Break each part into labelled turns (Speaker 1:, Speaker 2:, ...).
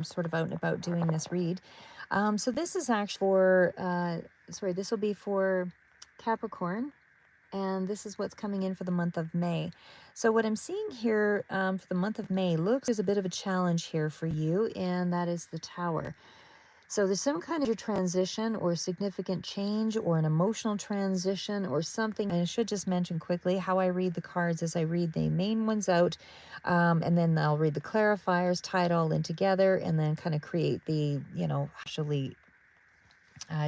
Speaker 1: sort of out and about doing this read. So this is actually for, sorry, this will be for Capricorn, and this is what's coming in for the month of May. So what I'm seeing here for the month of May, looks there's a bit of a challenge here for you, and that is the Tower. So there's some kind of transition or significant change or an emotional transition or something. And I should just mention quickly how I read the cards is I read the main ones out, and then I'll read the clarifiers, tie it all in together, and then kind of create the, actually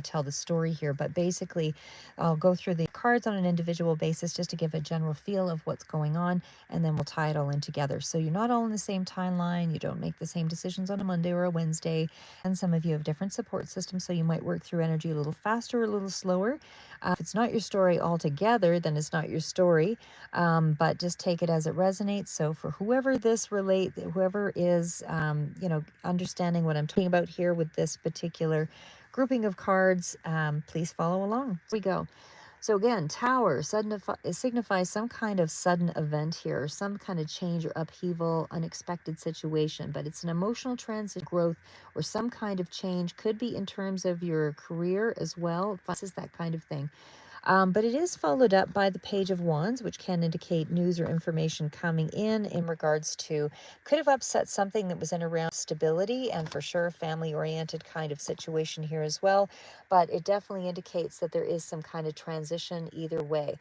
Speaker 1: tell the story here. But basically, I'll go through the cards on an individual basis just to give a general feel of what's going on, and then we'll tie it all in together. So you're not all in the same timeline. You don't make the same decisions on a Monday or a Wednesday, and some of you have different support systems, so you might work through energy a little faster or a little slower. If it's not your story altogether, then it's not your story, but just take it as it resonates. So for whoever this relate, whoever is, understanding what I'm talking about here with this particular grouping of cards, please follow along. Here we go. So again, Tower signifies some kind of sudden event here, some kind of change or upheaval, unexpected situation, but it's an emotional transit, growth, or some kind of change. Could be in terms of your career as well, finances, that kind of thing. But it is followed up by the Page of Wands, which can indicate news or information coming in regards to, could have upset something that was in around stability and for sure family-oriented kind of situation here as well. But it definitely indicates that there is some kind of transition either way.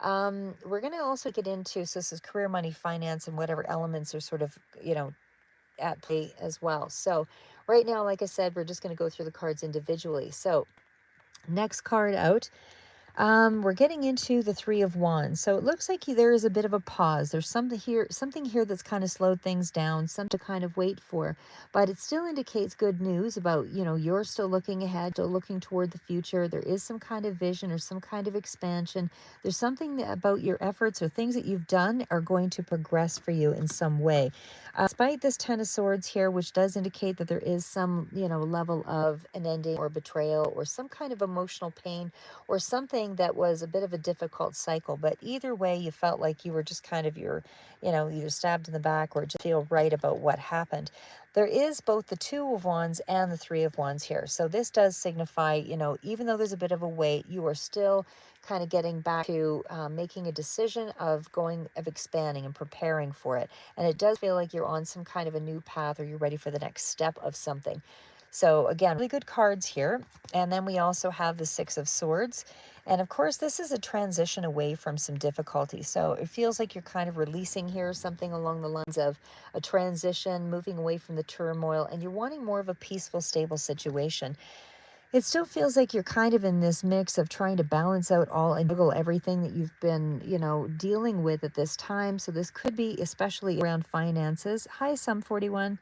Speaker 1: We're going to also get into, so this is career, money, finance, and whatever elements are sort of, at play as well. So right now, like I said, we're just going to go through the cards individually. So next card out, we're getting into the Three of Wands. So it looks like there is a bit of a pause. There's something here that's kind of slowed things down, something to kind of wait for. But it still indicates good news about, you're still looking ahead, still looking toward the future. There is some kind of vision or some kind of expansion. There's something about your efforts or things that you've done are going to progress for you in some way. Despite this Ten of Swords here, which does indicate that there is some, level of an ending or betrayal or some kind of emotional pain or something that was a bit of a difficult cycle. But either way, you felt like you were just kind of either stabbed in the back or just feel right about what happened. There is both the Two of Wands and the Three of Wands here. So this does signify, even though there's a bit of a wait, you are still kind of getting back to making a decision of expanding and preparing for it. And it does feel like you're on some kind of a new path, or you're ready for the next step of something. So again, really good cards here. And then we also have the Six of Swords. And of course, this is a transition away from some difficulty. So it feels like you're kind of releasing here something along the lines of a transition, moving away from the turmoil, and you're wanting more of a peaceful, stable situation. It still feels like you're kind of in this mix of trying to balance out all and juggle everything that you've been, dealing with at this time. So this could be especially around finances. Hi, Sum 41.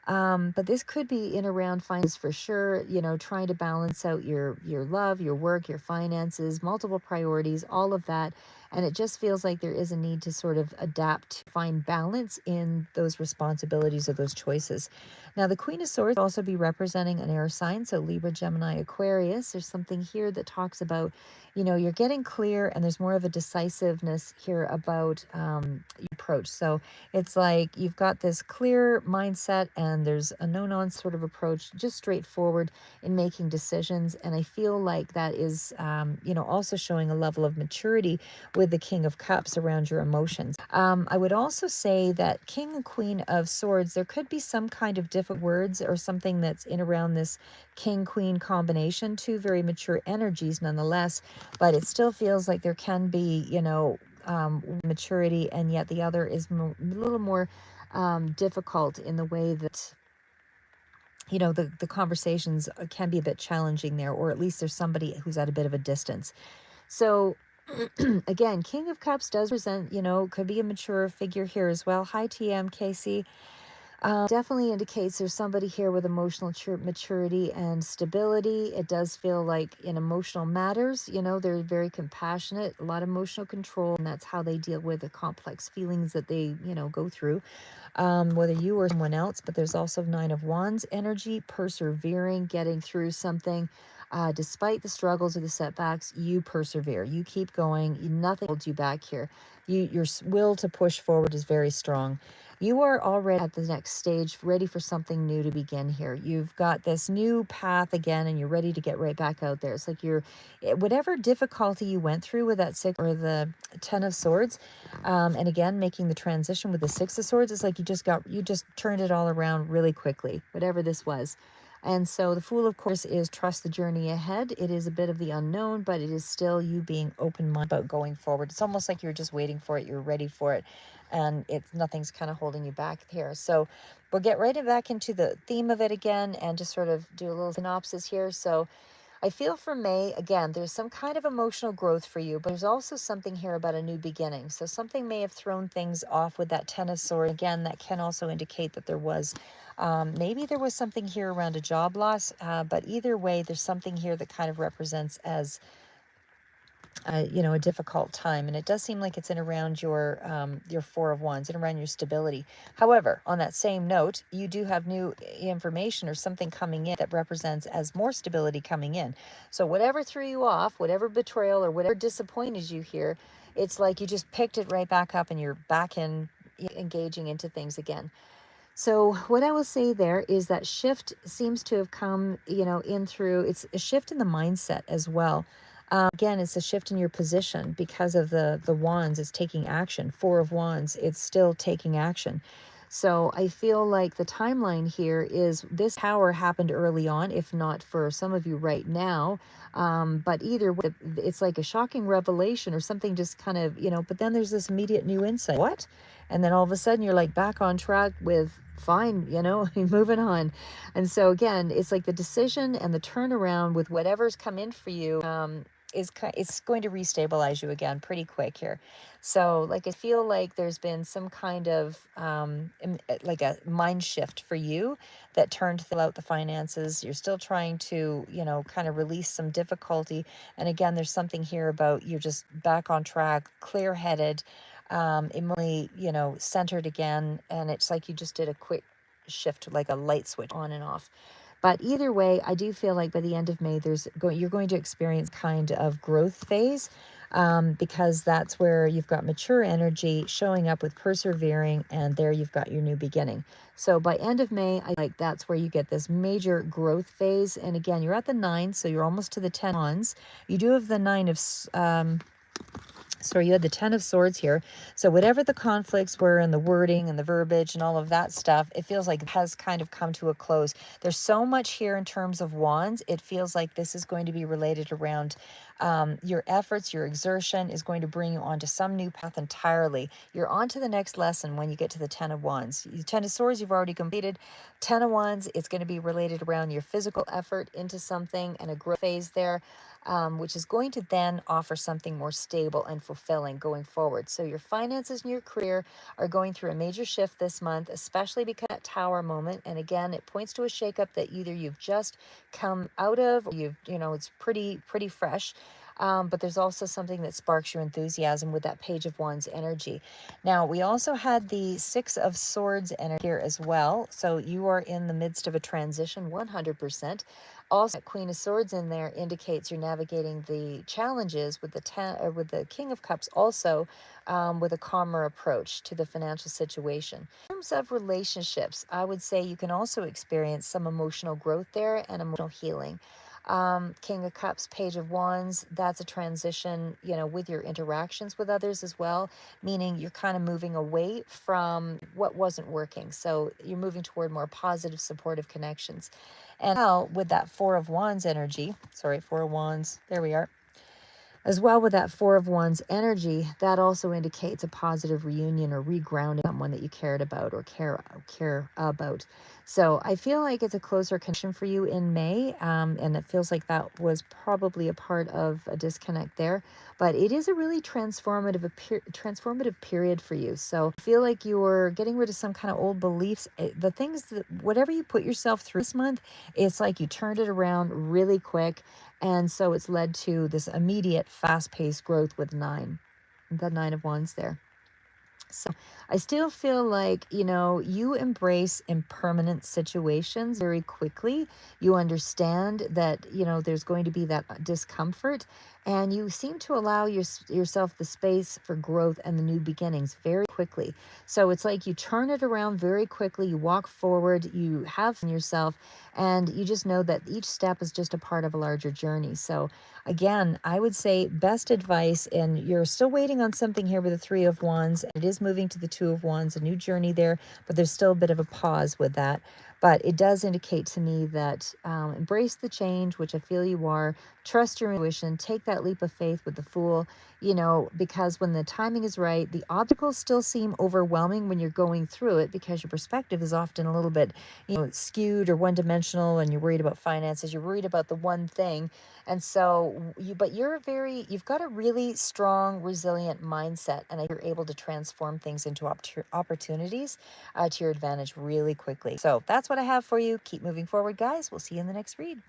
Speaker 1: But this could be in around finance for sure, trying to balance out your love, your work, your finances, multiple priorities, all of that. And it just feels like there is a need to sort of adapt, find balance in those responsibilities or those choices. Now, the Queen of Swords will also be representing an air sign, so Libra, Gemini, Aquarius. There's something here that talks about, you're getting clear, and there's more of a decisiveness here about your approach. So it's like you've got this clear mindset, and there's a no-nonsense sort of approach, just straightforward in making decisions. And I feel like that is, also showing a level of maturity with the King of Cups around your emotions. I would also say that King and Queen of Swords, there could be some kind of different words or something that's in around this King-Queen combination. Two very mature energies nonetheless, but it still feels like there can be, maturity, and yet the other is a little more difficult in the way that the conversations can be a bit challenging there, or at least there's somebody who's at a bit of a distance. So again, King of Cups does present, could be a mature figure here as well. Hi, TM, Casey. Definitely indicates there's somebody here with emotional maturity and stability. It does feel like in emotional matters, they're very compassionate, a lot of emotional control, and that's how they deal with the complex feelings that they, go through, whether you or someone else. But there's also Nine of Wands energy, persevering, getting through something. Despite the struggles or the setbacks, you persevere. You keep going. Nothing holds you back here. Your will to push forward is very strong. You are already at the next stage, ready for something new to begin here. You've got this new path again, and you're ready to get right back out there. It's like whatever difficulty you went through with that 6 or the 10 of swords, and again, making the transition with the 6 of swords, it's like you just turned it all around really quickly, whatever this was. And so the Fool, of course, is trust the journey ahead. It is a bit of the unknown, but it is still you being open-minded about going forward. It's almost like you're just waiting for it. You're ready for it. And nothing's kind of holding you back here. So we'll get right back into the theme of it again and just sort of do a little synopsis here. So I feel for May, again, there's some kind of emotional growth for you, but there's also something here about a new beginning. So something may have thrown things off with that 10 of swords. Again, that can also indicate that there was, maybe there was something here around a job loss, but either way, there's something here that kind of represents as a difficult time. And it does seem like it's in around your 4 of wands and around your stability. However, on that same note, you do have new information or something coming in that represents as more stability coming in. So whatever threw you off, whatever betrayal or whatever disappointed you here, it's like you just picked it right back up and you're back in engaging into things again. So what I will say there is that shift seems to have come, in through, it's a shift in the mindset as well. Again, it's a shift in your position because of the wands. It's taking action. 4 of wands, it's still taking action. So I feel like the timeline here is this power happened early on, if not for some of you right now. But either way, it's like a shocking revelation or something just kind of, but then there's this immediate new insight. What? And then all of a sudden you're like back on track with fine, moving on. And so again, it's like the decision and the turnaround with whatever's come in for you, it's going to restabilize you again pretty quick here. So like I feel like there's been some kind of like a mind shift for you that turned out the finances. You're still trying to kind of release some difficulty, and again there's something here about you're just back on track, clear-headed, emotionally centered again, and it's like you just did a quick shift, like a light switch on and off. But either way, I do feel like by the end of May, you're going to experience kind of growth phase, because that's where you've got mature energy showing up with persevering, and there you've got your new beginning. So by end of May, that's where you get this major growth phase. And again, you're at the 9, so you're almost to the 10 wands. You do have the 9 of sorry, you had the 10 of swords here. So whatever the conflicts were and the wording and the verbiage and all of that stuff, it feels like it has kind of come to a close. There's so much here in terms of wands. It feels like this is going to be related around your efforts, your exertion is going to bring you onto some new path entirely. You're on to the next lesson when you get to the 10 of wands. The 10 of swords, you've already completed. 10 of wands, it's going to be related around your physical effort into something and a growth phase there. Which is going to then offer something more stable and fulfilling going forward. So your finances and your career are going through a major shift this month, especially because of that tower moment. And again, it points to a shakeup that either you've just come out of, or it's pretty fresh. But there's also something that sparks your enthusiasm with that Page of Wands energy. Now, we also had the 6 of Swords energy here as well. So you are in the midst of a transition, 100%. Also, that Queen of Swords in there indicates you're navigating the challenges with the King of Cups, also with a calmer approach to the financial situation. In terms of relationships, I would say you can also experience some emotional growth there and emotional healing. King of Cups, Page of Wands, that's a transition, with your interactions with others as well, meaning you're kind of moving away from what wasn't working. So you're moving toward more positive, supportive connections. And now with that 4 of Wands energy, 4 of Wands, there we are. As well, with that 4 of Wands energy, that also indicates a positive reunion or regrounding someone that you cared about or care about. So I feel like it's a closer connection for you in May, and it feels like that was probably a part of a disconnect there. But it is a really transformative period for you. So I feel like you're getting rid of some kind of old beliefs. The things that whatever you put yourself through this month, it's like you turned it around really quick. And so it's led to this immediate fast-paced growth with the 9 of Wands there. So I still feel like, you embrace impermanent situations very quickly. You understand that, there's going to be that discomfort, and you seem to allow yourself the space for growth and the new beginnings very quickly. So it's like you turn it around very quickly, you walk forward, you have in yourself, and you just know that each step is just a part of a larger journey. So again, I would say best advice, and you're still waiting on something here with the Three of Wands. It is moving to the Two of Wands, a new journey there, but there's still a bit of a pause with that. But it does indicate to me that embrace the change, which I feel you are. Trust your intuition. Take that leap of faith with the Fool, because when the timing is right, the obstacles still seem overwhelming when you're going through it because your perspective is often a little bit, skewed or one dimensional, and you're worried about finances. You're worried about the one thing, and so but you've got a really strong, resilient mindset, and you're able to transform things into opportunities to your advantage really quickly. So that's what I have for you. Keep moving forward, guys. We'll see you in the next read.